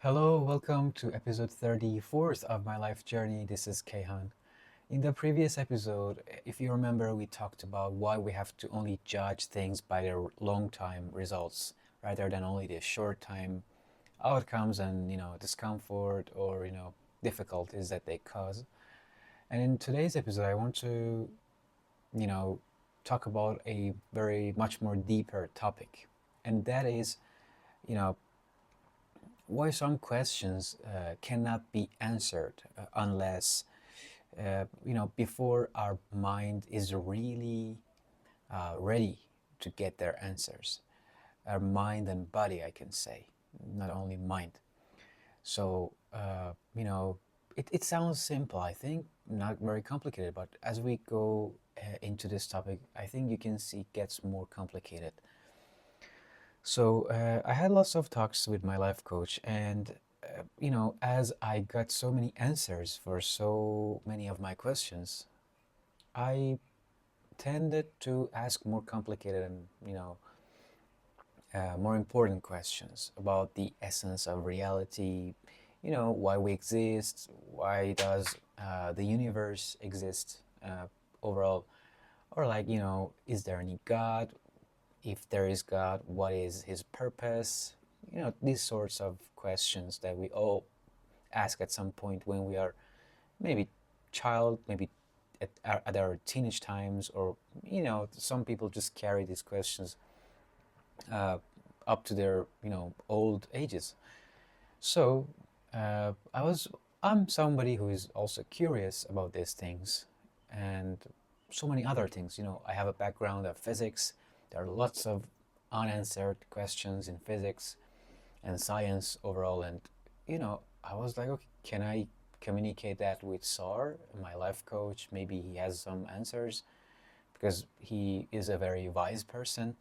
Hello, welcome to episode 34th of my life journey. This is Kehan. In the previous episode, if you remember, we talked about why we have to only judge things by their long time results rather than only the short time outcomes and, discomfort or, difficulties that they cause. And in today's episode, I want to, you know, talk about a very much more deeper topic. And that is, you know, why some questions cannot be answered unless before our mind is really ready to get their answers. Our mind and body, I can say, not only mind. So it sounds simple, I think, not very complicated, but as we go into this topic, I think you can see it gets more complicated. So I had lots of talks with my life coach, and as I got so many answers for so many of my questions, I tended to ask more complicated and more important questions about the essence of reality. Why we exist, why does the universe exist overall, or like is there any God? If there is God, what is his purpose? These sorts of questions that we all ask at some point when we are maybe child, maybe at our teenage times, or some people just carry these questions uh, up to their old ages. So I'm somebody who is also curious about these things and so many other things. I have a background of physics. There are lots of unanswered questions in physics and science overall, and I was like, okay, can I communicate that with SAR, my life coach? Maybe he has some answers because he is a very wise person,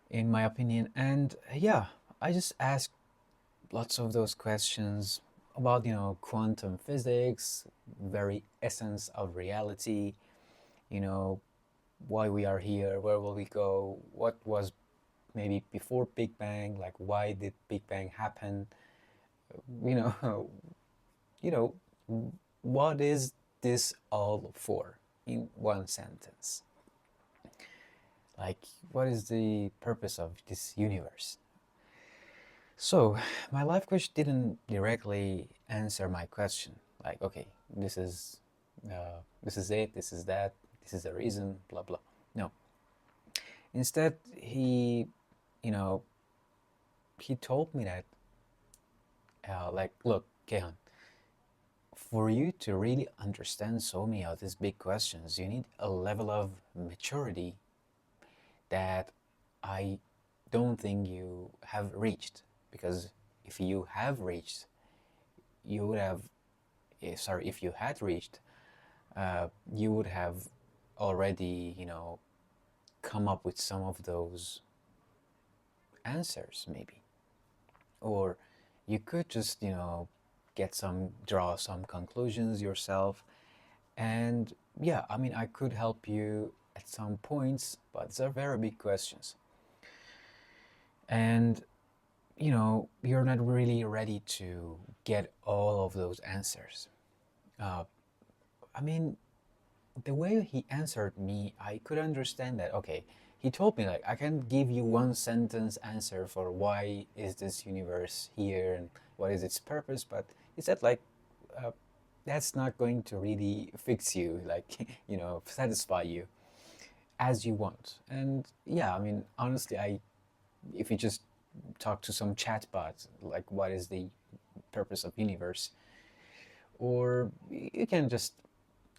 in my opinion. And yeah, I just asked lots of those questions about quantum physics, very essence of reality, you know why we are here, where will we go, what was maybe before Big Bang, like why did Big Bang happen, you know you know what is this all for, in one sentence, like what is the purpose of this universe. So my life coach didn't directly answer my question, like, okay, this is it, this is that, this is the reason, blah blah. No, instead you know he told me that, like, look, Kehan, for you to really understand so many of these big questions, you need a level of maturity that I don't think you have reached. Because if you have reached, you would have, sorry, if you had reached, you would have already, come up with some of those answers, maybe. Or you could just, draw some conclusions yourself. And yeah, I mean, I could help you at some points, but these are very big questions. And you're not really ready to get all of those answers. Uh, I mean, the way he answered me, I could understand that. Okay, he told me, like, I can give you one sentence answer for why is this universe here and what is its purpose, but he said, like, uh, that's not going to really fix you, like, satisfy you as you want. And yeah, I mean, honestly, if you just talk to some chatbot, like, what is the purpose of universe, or you can just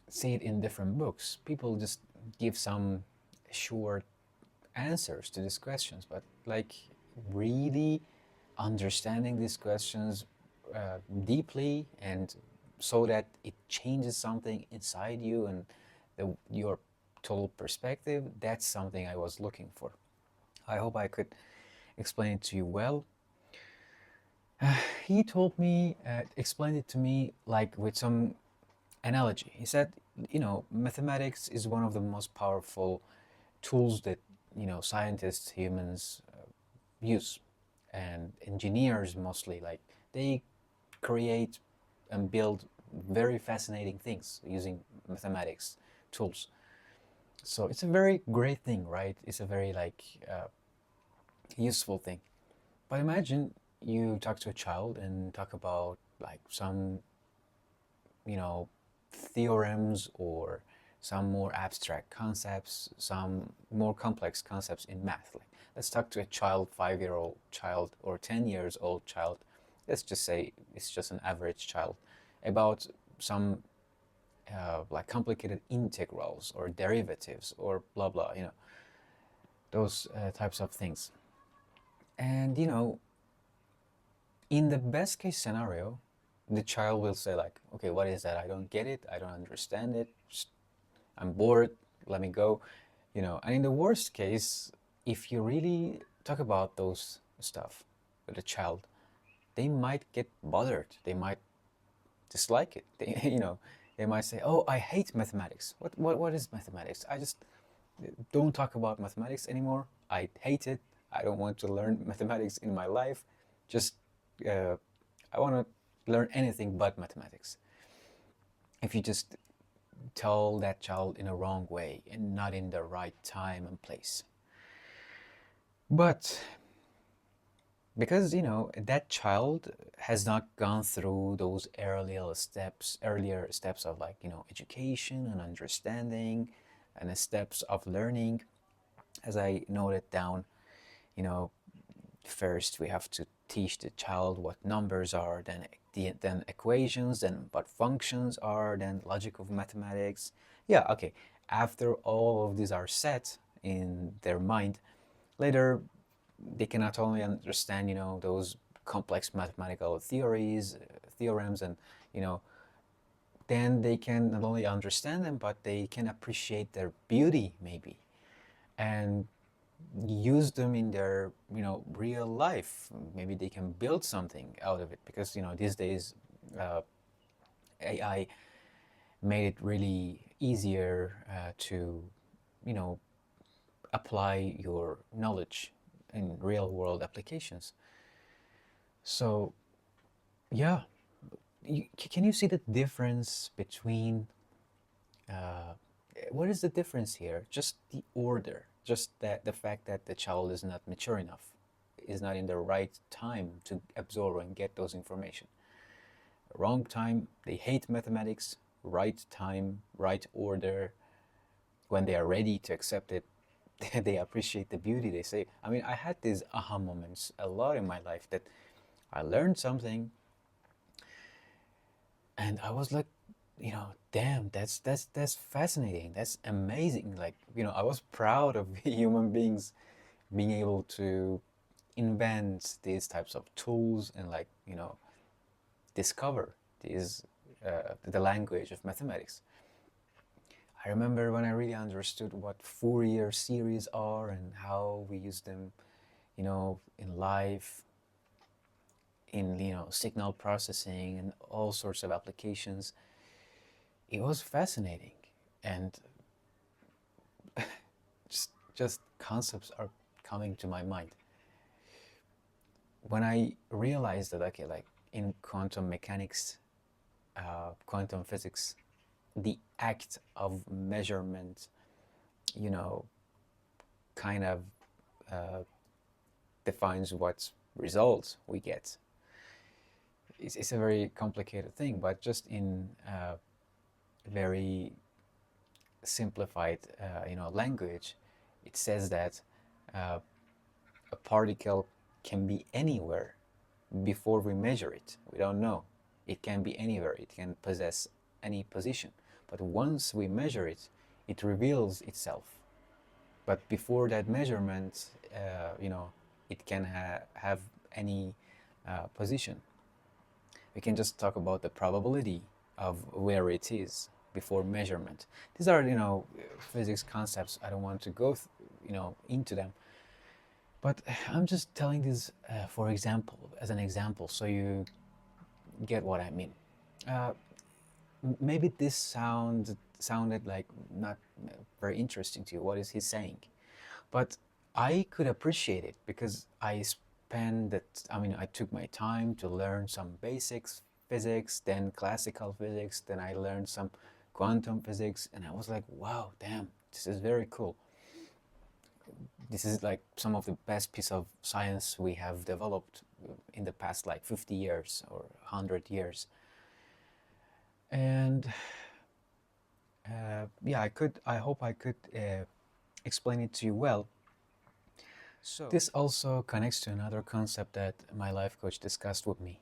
see it in different books. People just give some short answers to these questions, but like really understanding these questions deeply, and so that it changes something inside you and your total perspective, that's something I was looking for. I hope I could explain it to you well. He told me, explained it to me like with some analogy. He said, mathematics is one of the most powerful tools that, scientists, humans use. and engineers mostly, like they create and build very fascinating things using mathematics tools. So it's a very great thing, right? It's a very like useful thing. But imagine you talk to a child and talk about like some, you know, theorems or some more abstract concepts, some more complex concepts in math. Like, let's talk to a child, 5-year-old child or 10 years old child. Let's just say it's just an average child about some like complicated integrals or derivatives or blah blah, those types of things. And in the best case scenario, the child will say like, okay, what is that? I don't get it. I don't understand it. I'm bored. Let me go. And in the worst case, if you really talk about those stuff with a child, they might get bothered. They might dislike it. They might say, "Oh, I hate mathematics. What is mathematics? I just don't talk about mathematics anymore. I hate it. I don't want to learn mathematics in my life. Just uh, I want to learn anything but mathematics." If you just tell that child in a wrong way and not in the right time and place. But because that child has not gone through those earlier steps of like education and understanding and the steps of learning, as I noted down, you know first we have to teach the child what numbers are, then equations, then what functions are, then logic of mathematics. Yeah, okay. After all of these are set in their mind, later they can not only understand those complex mathematical theorems, and you know then they can not only understand them, but they can appreciate their beauty maybe, and use them in their real life. Maybe they can build something out of it, because these days uh, AI made it really easier to you know apply your knowledge in real world applications. So yeah, can you see the difference between uh, what is the difference here? Just the order, just that the fact that the child is not mature enough, is not in the right time to absorb and get those information. Wrong time, they hate mathematics. Right time, right order, when they are ready to accept it, they appreciate the beauty. They say, I mean, I had these aha moments a lot in my life, that I learned something and I was like, damn, that's fascinating. That's amazing. Like, I was proud of human beings being able to invent these types of tools and like, discover these the language of mathematics. I remember when I really understood what Fourier series are and how we use them, in life, in signal processing and all sorts of applications. It was fascinating, and just concepts are coming to my mind when I realized that, okay, like in quantum mechanics, quantum physics, the act of measurement, you know kind of uh, defines what results we get. It's a very complicated thing, but just in very simplified language, it says that uh, a particle can be anywhere before we measure it. We don't know. It can be anywhere. It can possess any position. But once we measure it, it reveals itself. But before that measurement, it can have any position. We can just talk about the probability of where it is before measurement. These are, physics concepts. I don't want to go, into them. But I'm just telling this for example, as an example, so you get what I mean. Uh, Maybe this sounded like not very interesting to you. What is he saying? But I could appreciate it because I took my time to learn some basics physics, then classical physics, then I learned some quantum physics, and I was like, wow, damn, this is very cool. This is like some of the best piece of science we have developed in the past like 50 years or 100 years. And yeah, I hope I could explain it to you well. So this also connects to another concept that my life coach discussed with me.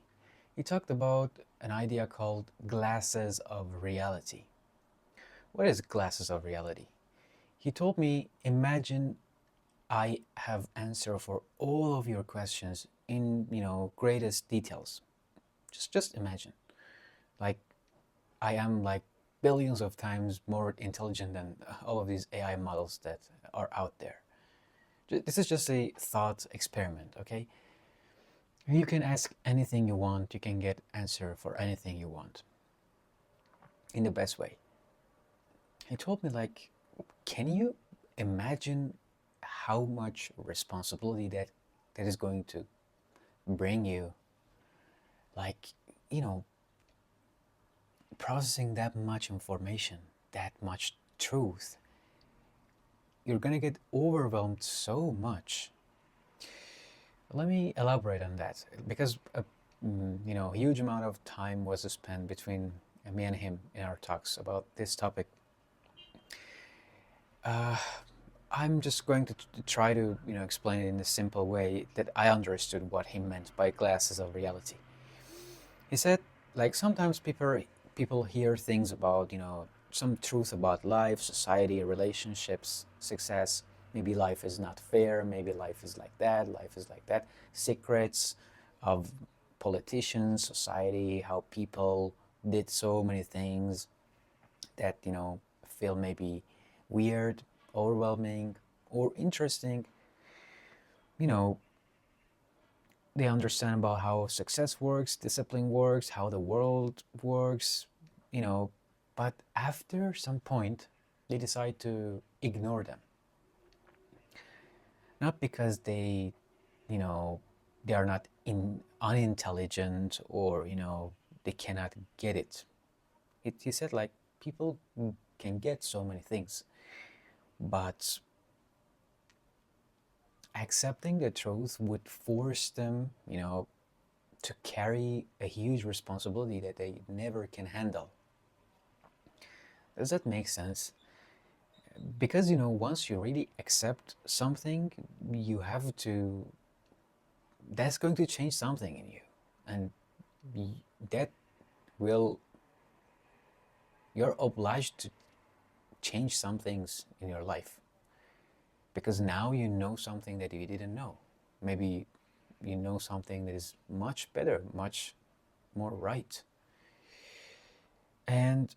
He talked about an idea called glasses of reality. What is glasses of reality? He told me, imagine I have answer for all of your questions in, greatest details. Just imagine. Like I am like billions of times more intelligent than all of these AI models that are out there. This is just a thought experiment, okay? You can ask anything you want, you can get answer for anything you want in the best way. He told me, like, can you imagine how much responsibility that is going to bring you? Like, you know, processing that much information, that much truth, you're gonna get overwhelmed so much. Let me elaborate on that because a huge amount of time was spent between me and him in our talks about this topic. I'm just going to try to explain it in a simple way that I understood what he meant by glasses of reality. He said, like, sometimes people hear things about some truth about life, society, relationships, success. Maybe life is not fair. Maybe life is like that. Life is like that. Secrets of politicians, society, how people did so many things that feel maybe weird, overwhelming, or interesting. You know, they understand about how success works, discipline works, how the world works, you know, but after some point, they decide to ignore them. Not because they are not unintelligent or, they cannot get it. He said, like, people can get so many things, but accepting the truth would force them, to carry a huge responsibility that they never can handle. Does that make sense? Because once you really accept something, you have to, that's going to change something in you, and that will, you're obliged to change some things in your life, because now you know something that you didn't know. Maybe you know something that is much better, much more right. And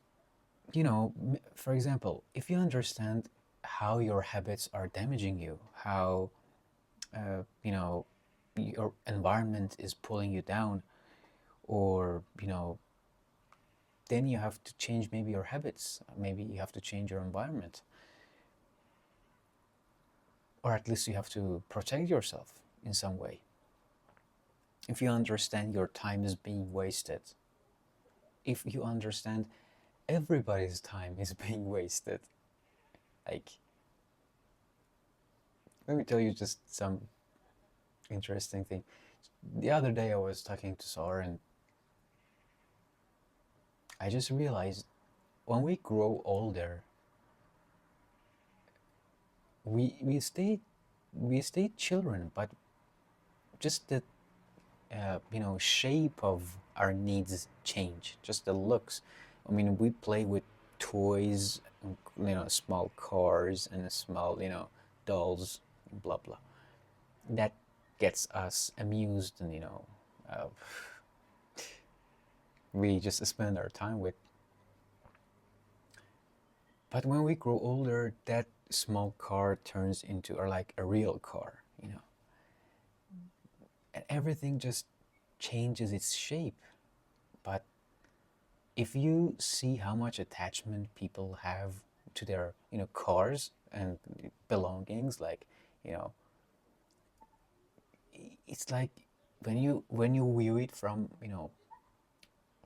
for example, if you understand how your habits are damaging you, how your environment is pulling you down, or then you have to change maybe your habits, maybe you have to change your environment, or at least you have to protect yourself in some way. If you understand your time is being wasted, if you understand everybody's time is being wasted, like, let me tell you just some interesting thing. The other day I was talking to Sar, and I just realized when we grow older, we stay children, but just the shape of our needs change, just the looks. I mean, we play with toys, small cars and small dolls, blah blah, that gets us amused, and uh, we just spend our time with. But when we grow older, that small car turns into like a real car, and everything just changes its shape. But if you see how much attachment people have to their cars and belongings, like, it's like when you view it from,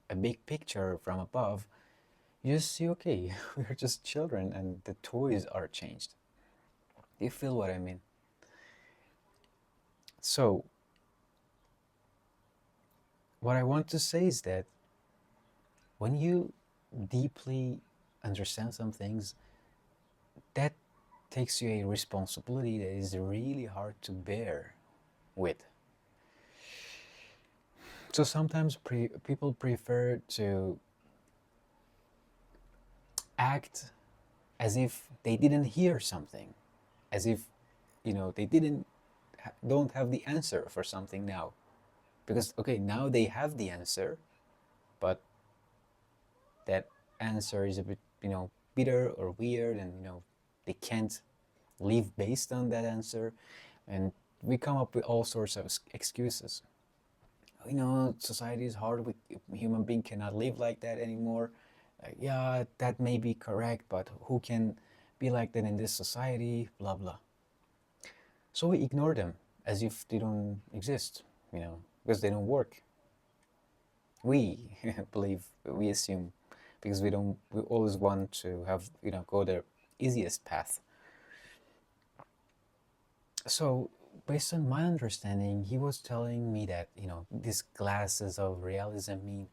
a big picture from above, you just see, okay, we're just children and the toys are changed. Do you feel what I mean? So what I want to say is that when you deeply understand some things, that takes you a responsibility that is really hard to bear with. So sometimes people prefer to act as if they didn't hear something, as if, they don't have the answer for something now. Because, okay, now they have the answer, but that answer is a bit, bitter or weird, and, they can't live based on that answer. And we come up with all sorts of excuses. Society is hard. Human being cannot live like that anymore. Yeah, that may be correct, but who can be like that in this society? Blah blah. So we ignore them as if they don't exist, because they don't work. We believe, we assume, because we always want to have, go the easiest path. So based on my understanding, he was telling me that, these glasses of realism mean,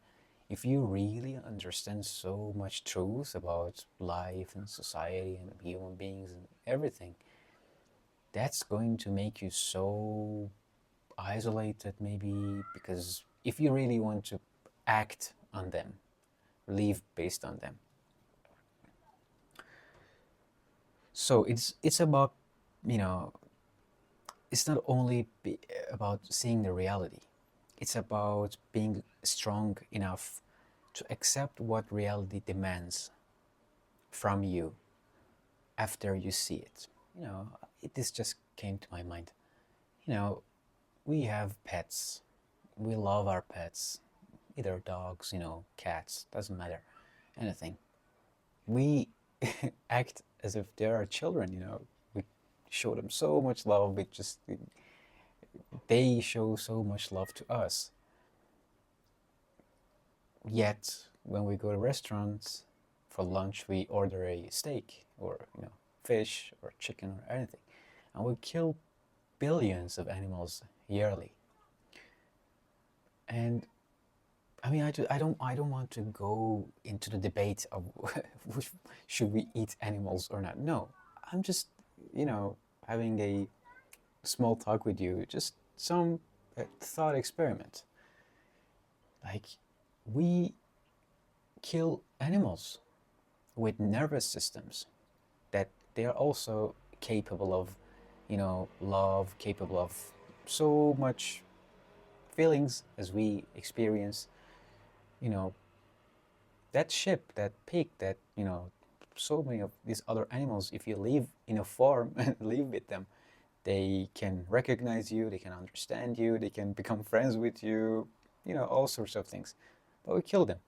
if you really understand so much truth about life and society and human beings and everything, that's going to make you so isolated, maybe, because if you really want to act on them, live based on them. So it's about, it's not only about seeing the reality, it's about being strong enough to accept what reality demands from you after you see it. This just came to my mind. We have pets. We love our pets, either dogs, cats, doesn't matter, anything. We act as if they are children, We show them so much love. They show so much love to us. Yet, when we go to restaurants for lunch, we order a steak or, fish or chicken or anything, and we kill billions of animals yearly. And I mean, I don't want to go into the debate of which, should we eat animals or not. No, I'm just, having a small talk with you, just some thought experiment. Like, we kill animals with nervous systems that they are also capable of, love, capable of so much feelings as we experience. you know that sheep, that pig, that, so many of these other animals, if you live in a farm and live with them, they can recognize you, they can understand you, they can become friends with you, all sorts of things. But we kill them.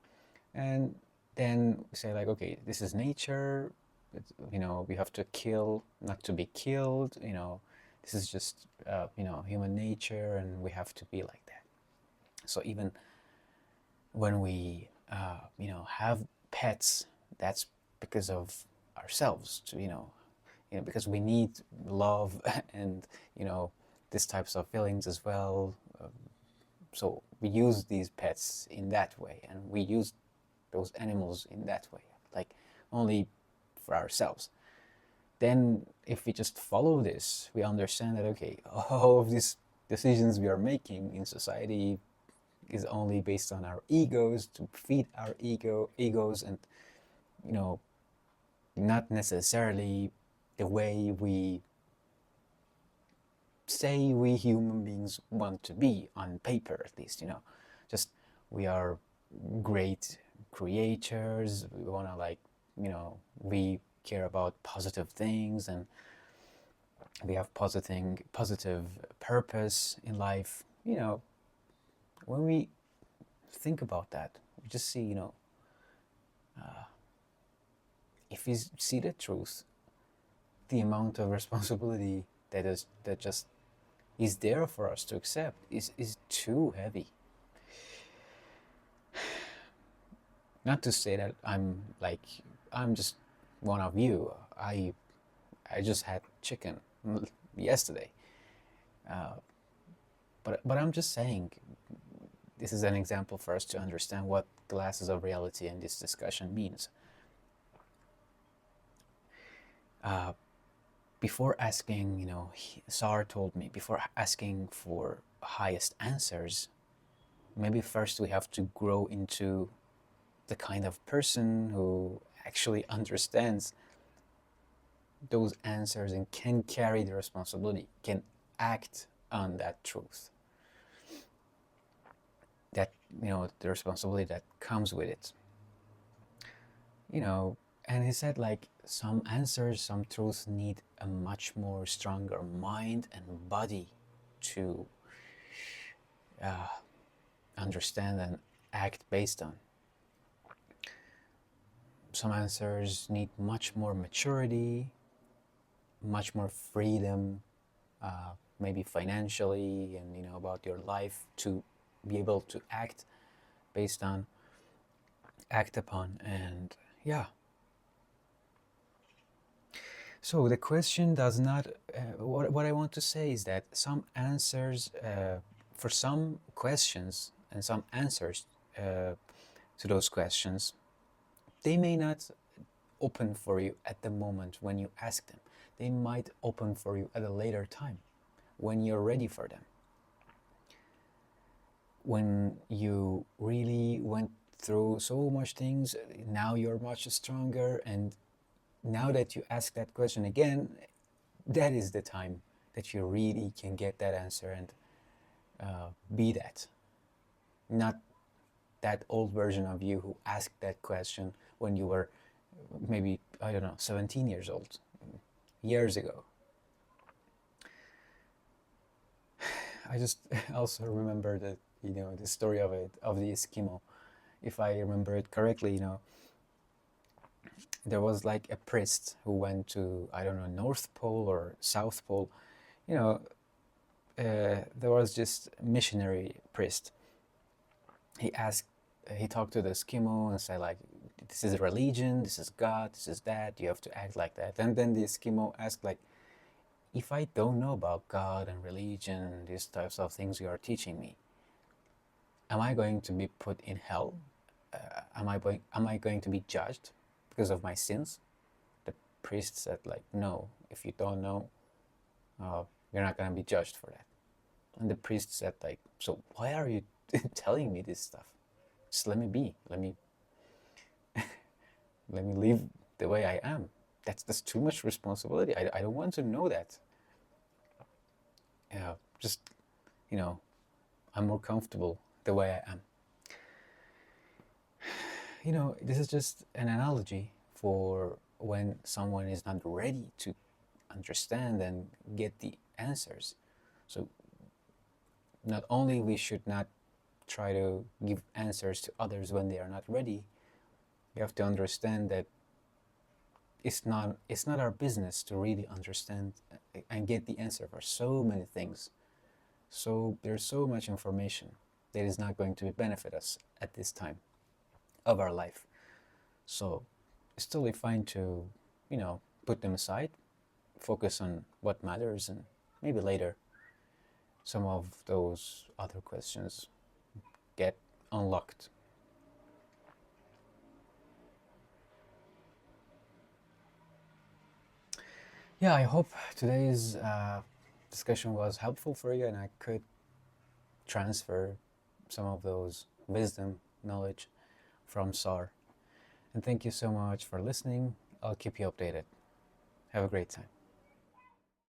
And then we say, like, okay, this is nature. We have to kill not to be killed. This is just, human nature, and we have to be like that. So even when we, have pets, that's because of ourselves, because we need love and, these types of feelings as well. So we use these pets in that way, and we use those animals in that way, like only for ourselves. Then if we just follow this, we understand that, okay, all of these decisions we are making in society is only based on our egos, to feed our egos, and, not necessarily the way we say we human beings want to be, on paper at least. Just, we are great creators, we want to, like, we care about positive things, and we have positive purpose in life. When we think about that, we just see, if we see the truth, the amount of responsibility that just, is there for us to accept is too heavy. Not to say that I'm just one of you. I just had chicken yesterday, but I'm just saying this is an example for us to understand what glasses of reality in this discussion means. Before asking, Sar told me, before asking for highest answers, maybe first we have to grow into the kind of person who actually understands those answers and can carry the responsibility, can act on that truth. That, the responsibility that comes with it. And he said, like, some answers, some truths need a much more stronger mind and body to understand and act based on. Some answers need much more maturity, much more freedom, maybe financially and about your life, to be able to act based on, act upon. And yeah, so the question does not, what I want to say is that some answers, for some questions and some answers to those questions, they may not open for you at the moment when you ask them. They might open for you at a later time when you're ready for them. When you really went through so much things, now you're much stronger, and now that you ask that question again, that is the time that you really can get that answer and be that. Not that old version of you who asked that question when you were maybe, 17 years old, years ago. I just also remember that, the story of the Eskimo. If I remember it correctly, there was like a priest who went to, North Pole or South Pole. There was just a missionary priest. He talked to the Eskimo and said, like, this is religion, this is God, this is that, you have to act like that. And then the Eskimo asked, like, if I don't know about God and religion, these types of things you are teaching me, am I going to be put in hell? Am I going to be judged because of my sins? The priest said, like, no, if you don't know, you're not going to be judged for that. And the priest said, like, so why are you telling me this stuff? Just let me be. Let me live the way I am. That's too much responsibility. I don't want to know that. Just, I'm more comfortable the way I am. This is just an analogy for when someone is not ready to understand and get the answers. So not only we should not try to give answers to others when they are not ready, we have to understand that it's not our business to really understand and get the answer for so many things. So there's so much information that is not going to benefit us at this time of our life. So it's totally fine to, put them aside, focus on what matters, and maybe later some of those other questions get unlocked. Yeah, I hope today's discussion was helpful for you and I could transfer some of those wisdom, knowledge from SAR. And thank you so much for listening. I'll keep you updated. Have a great time.